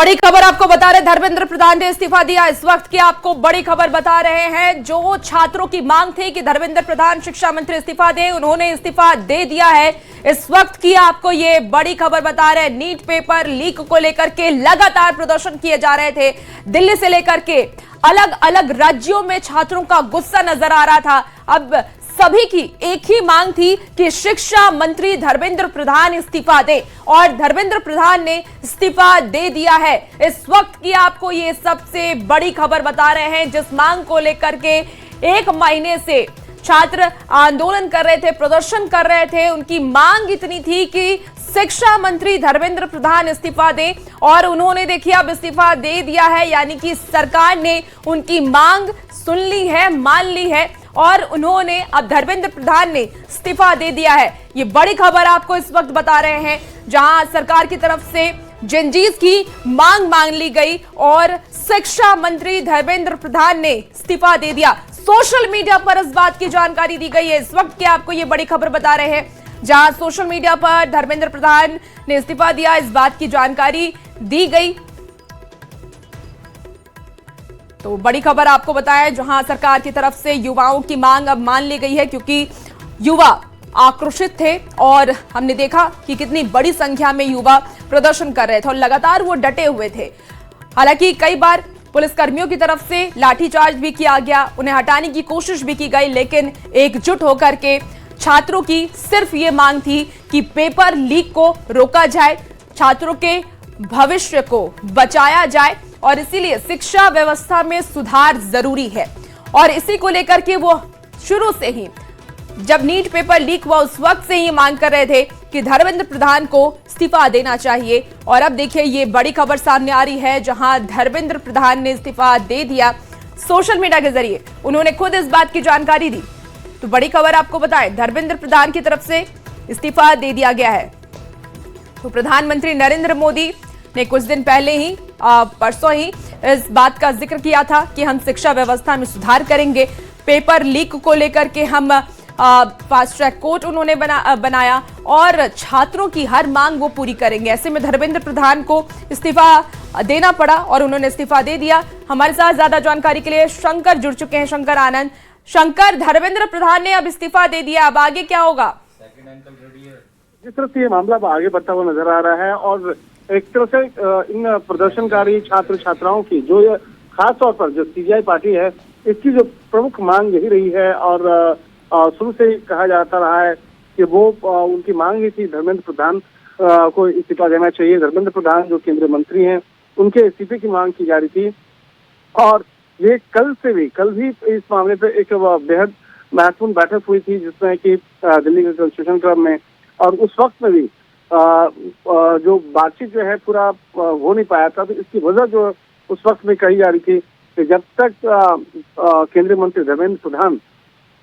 बड़ी खबर आपको बता रहे, धर्मेंद्र प्रधान ने इस्तीफा दिया। इस वक्त की आपको बड़ी खबर बता रहे हैं। जो छात्रों की मांग थी कि धर्मेंद्र प्रधान शिक्षा मंत्री इस्तीफा दें, उन्होंने इस्तीफा दे दिया है। इस वक्त की आपको ये बड़ी खबर बता रहे हैं। नीट पेपर लीक को लेकर के लगातार प्रदर्शन किए जा रहे थे। दिल्ली से लेकर के अलग अलग राज्यों में छात्रों का गुस्सा नजर आ रहा था। अब सभी की एक ही मांग थी कि शिक्षा मंत्री धर्मेंद्र प्रधान इस्तीफा दें, और धर्मेंद्र प्रधान ने इस्तीफा दे दिया है। इस वक्त की आपको ये सबसे बड़ी खबर बता रहे हैं, जिस मांग को लेकर के 1 महीने से छात्र आंदोलन कर रहे थे, प्रदर्शन कर रहे थे। उनकी मांग इतनी थी कि शिक्षा मंत्री धर्मेंद्र प्रधान इस्तीफा दें, और उन्होंने देखिए अब इस्तीफा दे दिया है। यानी कि सरकार ने उनकी मांग सुन ली है, मान ली है, और उन्होंने अब धर्मेंद्र प्रधान ने इस्तीफा दे दिया है। ये बड़ी खबर आपको इस वक्त बता रहे हैं, जहां सरकार की तरफ से जंजीस की मांग ली गई और शिक्षा मंत्री धर्मेंद्र प्रधान ने इस्तीफा दे दिया। सोशल मीडिया पर इस बात की जानकारी दी गई है। इस वक्त की आपको ये बड़ी खबर बता रहे हैं, जहां सोशल मीडिया पर धर्मेंद्र प्रधान ने इस्तीफा दिया, इस बात की जानकारी दी गई। तो बड़ी खबर आपको बताया, जहां सरकार की तरफ से युवाओं की मांग अब मान ली गई है, क्योंकि युवा आक्रोशित थे और हमने देखा कि कितनी बड़ी संख्या में युवा प्रदर्शन कर रहे थे और लगातार वो डटे हुए थे। हालांकि कई बार पुलिसकर्मियों की तरफ से लाठीचार्ज भी किया गया, उन्हें हटाने की कोशिश भी की गई, लेकिन एकजुट होकर के छात्रों की सिर्फ ये मांग थी कि पेपर लीक को रोका जाए, छात्रों के भविष्य को बचाया जाए, और इसीलिए शिक्षा व्यवस्था में सुधार जरूरी है। और इसी को लेकर के वो शुरू से ही, जब नीट पेपर लीक हुआ उस वक्त से ही मांग कर रहे थे कि धर्मेंद्र प्रधान को इस्तीफा देना चाहिए। और अब देखिए ये बड़ी खबर सामने आ रही है, जहां धर्मेंद्र प्रधान ने इस्तीफा दे दिया। सोशल मीडिया के जरिए उन्होंने खुद इस बात की जानकारी दी। तो बड़ी खबर आपको बताएं, धर्मेंद्र प्रधान की तरफ से इस्तीफा दे दिया गया है। तो प्रधानमंत्री नरेंद्र मोदी ने कुछ दिन पहले ही परसों ही इस बात का जिक्र किया था कि हम शिक्षा व्यवस्था में सुधार करेंगे। पेपर लीक को लेकर के हम फास्ट ट्रैक कोर्ट उन्होंने बनाया और छात्रों की हर मांग वो पूरी करेंगे। ऐसे में धर्मेंद्र प्रधान को इस्तीफा देना पड़ा और उन्होंने इस्तीफा दे दिया। हमारे साथ ज्यादा जानकारी के लिए शंकर जुड़ चुके हैं, शंकर आनंद। शंकर, धर्मेंद्र प्रधान ने अब इस्तीफा दे दिया, अब आगे क्या होगा? जिस तरह से ये मामला आगे बढ़ता हुआ नजर आ रहा है, और एक तरह से इन प्रदर्शनकारी छात्र छात्राओं की जो ये खास तौर पर जो सीजीआई पार्टी है, इसकी जो प्रमुख मांग यही रही है, और शुरू से ही कहा जाता रहा है कि वो उनकी मांग ही थी धर्मेंद्र प्रधान को इस्तीफा देना चाहिए। धर्मेंद्र प्रधान जो केंद्रीय मंत्री हैं, उनके इस्तीफे की मांग की जा रही थी। और ये कल भी इस मामले पे एक बेहद महत्वपूर्ण बैठक हुई थी, जिसमें कि दिल्ली के कंस्टिट्यूशन क्लब में, और उस वक्त में भी जो बातचीत जो है पूरा हो नहीं पाया था। तो इसकी वजह जो उस वक्त में कही जा रही थी कि जब तक केंद्रीय मंत्री धर्मेंद्र प्रधान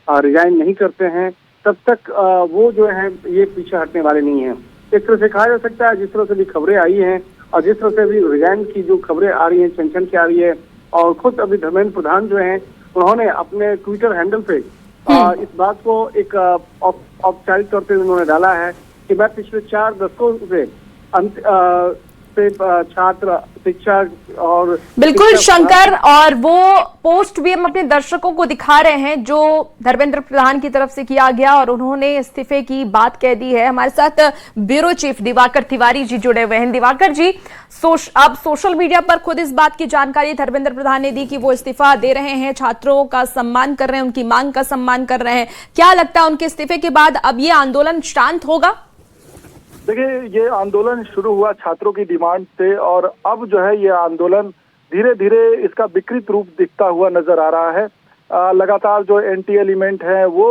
रिजाइन नहीं करते हैं, तब तक वो जो है ये पीछे हटने वाले नहीं हैं। एक तरह से कहा जा सकता है, जिस तरह से भी खबरें आई हैं और जिस तरह से भी रिजाइन की जो खबरें आ रही हैं, चंचन की आ रही है, और खुद अभी धर्मेंद्र प्रधान जो हैं, उन्होंने अपने ट्विटर हैंडल पे इस बात को एक औपचारिक तौर पे उन्होंने डाला है कि मैं पिछले 4 दशकों से छात्र शिक्षा और बिल्कुल शंकर, और वो पोस्ट भी हम अपने दर्शकों को दिखा रहे हैं जो धर्मेंद्र प्रधान की तरफ से किया गया, और उन्होंने इस्तीफे की बात कह दी है। हमारे साथ ब्यूरो चीफ दिवाकर तिवारी जी जुड़े हुए हैं। दिवाकर जी, अब सोशल मीडिया पर खुद इस बात की जानकारी धर्मेंद्र प्रधान ने दी कि वो इस्तीफा दे रहे हैं, छात्रों का सम्मान कर रहे हैं, उनकी मांग का सम्मान कर रहे हैं। क्या लगता है उनके इस्तीफे के बाद अब ये आंदोलन शांत होगा? देखिए, ये आंदोलन शुरू हुआ छात्रों की डिमांड से, और अब जो है ये आंदोलन धीरे धीरे इसका विकृत रूप दिखता हुआ नजर आ रहा है। लगातार जो एंटी एलिमेंट है वो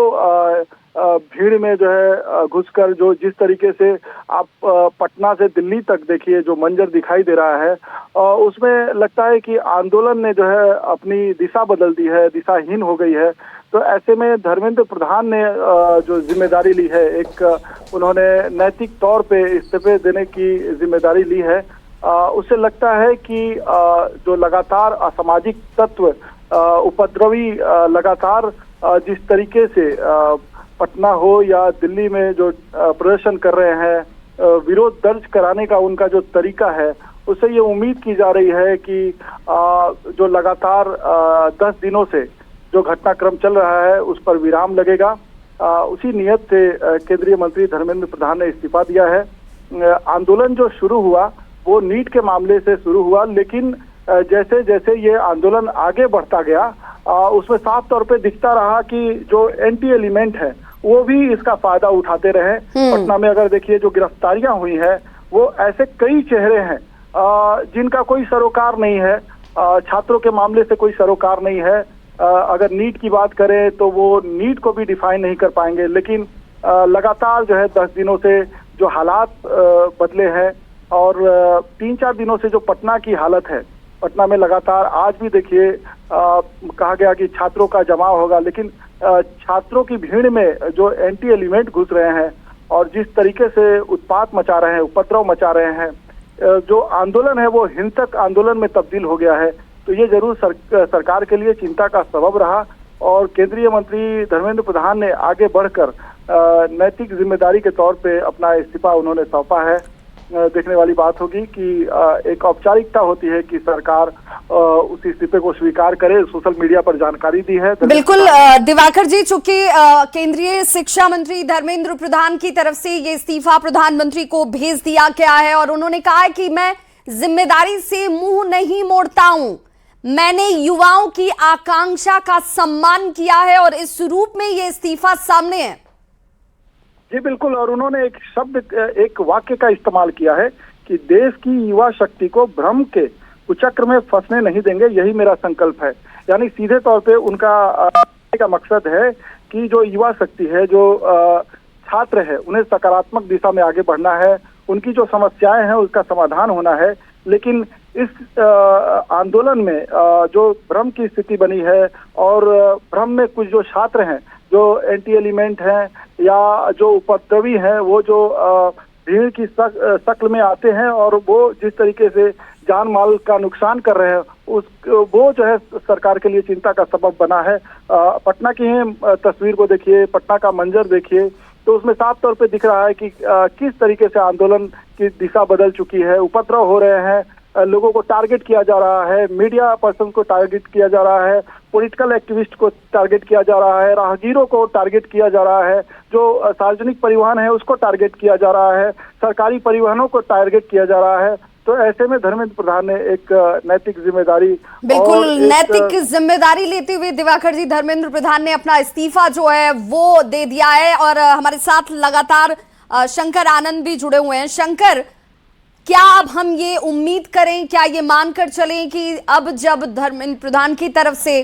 भीड़ में जो है घुसकर जो जिस तरीके से आप पटना से दिल्ली तक देखिए जो मंजर दिखाई दे रहा है, उसमें लगता है कि आंदोलन ने जो है अपनी दिशा बदल दी है, दिशाहीन हो गई है। तो ऐसे में धर्मेंद्र प्रधान ने जो जिम्मेदारी ली है, एक उन्होंने नैतिक तौर पे इस्तीफे देने की जिम्मेदारी ली है। उससे लगता है कि जो लगातार असामाजिक तत्व उपद्रवी लगातार जिस तरीके से पटना हो या दिल्ली में जो प्रदर्शन कर रहे हैं, विरोध दर्ज कराने का उनका जो तरीका है, उससे ये उम्मीद की जा रही है कि जो लगातार 10 दिनों से जो घटनाक्रम चल रहा है उस पर विराम लगेगा। उसी नियत से केंद्रीय मंत्री धर्मेंद्र प्रधान ने इस्तीफा दिया है। आंदोलन जो शुरू हुआ वो नीट के मामले से शुरू हुआ, लेकिन जैसे जैसे ये आंदोलन आगे बढ़ता गया उसमें साफ तौर पे दिखता रहा कि जो एंटी एलिमेंट है वो भी इसका फायदा उठाते रहे। पटना में अगर देखिए जो गिरफ्तारियां हुई है वो ऐसे कई चेहरे हैं जिनका कोई सरोकार नहीं है। छात्रों के मामले से कोई सरोकार नहीं है। अगर नीट की बात करें तो वो नीट को भी डिफाइन नहीं कर पाएंगे, लेकिन लगातार जो है 10 दिनों से जो हालात बदले हैं और 3-4 दिनों से जो पटना की हालत है, पटना में लगातार आज भी देखिए कहा गया कि छात्रों का जमाव होगा, लेकिन छात्रों की भीड़ में जो एंटी एलिमेंट घुस रहे हैं और जिस तरीके से उत्पात मचा रहे हैं, उपद्रव मचा रहे हैं, जो आंदोलन है वो हिंसक आंदोलन में तब्दील हो गया है। तो ये जरूर सरकार के लिए चिंता का सबब रहा और केंद्रीय मंत्री धर्मेंद्र प्रधान ने आगे बढ़कर नैतिक जिम्मेदारी के तौर पे अपना इस्तीफा उन्होंने सौंपा है। देखने वाली बात होगी कि एक औपचारिकता होती है कि सरकार उस इस्तीफे को स्वीकार करे। सोशल मीडिया पर जानकारी दी है। बिल्कुल दिवाकर जी, चूंकि केंद्रीय शिक्षा मंत्री धर्मेंद्र प्रधान की तरफ से ये इस्तीफा प्रधानमंत्री को भेज दिया गया है और उन्होंने कहा है कि मैं जिम्मेदारी से मुंह नहीं मोड़ता हूं, मैंने युवाओं की आकांक्षा का सम्मान किया है और इस रूप में ये इस्तीफा सामने है। जी बिल्कुल, और उन्होंने एक शब्द, एक वाक्य का इस्तेमाल किया है कि देश की युवा शक्ति को भ्रम के कुचक्र में फंसने नहीं देंगे, यही मेरा संकल्प है। यानी सीधे तौर पे उनका का मकसद है कि जो युवा शक्ति है, जो छात्र है, उन्हें सकारात्मक दिशा में आगे बढ़ना है, उनकी जो समस्याएं हैं उसका समाधान होना है। लेकिन इस आंदोलन में जो भ्रम की स्थिति बनी है और भ्रम में कुछ जो छात्र हैं, जो एंटी एलिमेंट हैं या जो उपद्रवी हैं, वो जो भीड़ की शक्ल में आते हैं और वो जिस तरीके से जान माल का नुकसान कर रहे हैं, वो जो है सरकार के लिए चिंता का सबब बना है। पटना की तस्वीर को देखिए, पटना का मंजर देखिए, तो उसमें साफ तौर पे दिख रहा है कि किस तरीके से आंदोलन की दिशा बदल चुकी है। उपद्रव हो रहे हैं, लोगों को टारगेट किया जा रहा है, मीडिया पर्सन को टारगेट किया जा रहा है, पॉलिटिकल एक्टिविस्ट को टारगेट किया जा रहा है, राहगीरों को टारगेट किया जा रहा है, जो सार्वजनिक परिवहन है उसको टारगेट किया जा रहा है, सरकारी परिवहनों को टारगेट किया जा रहा है। तो ऐसे में धर्मेंद्र प्रधान ने एक नैतिक जिम्मेदारी, बिल्कुल नैतिक जिम्मेदारी लेते हुए दिवाकर जी, धर्मेंद्र प्रधान ने अपना इस्तीफा जो है वो दे दिया है। और हमारे साथ लगातार शंकर आनंद भी जुड़े हुए हैं। शंकर, क्या अब हम ये उम्मीद करें, क्या ये मानकर चलें कि अब जब धर्मेंद्र प्रधान की तरफ से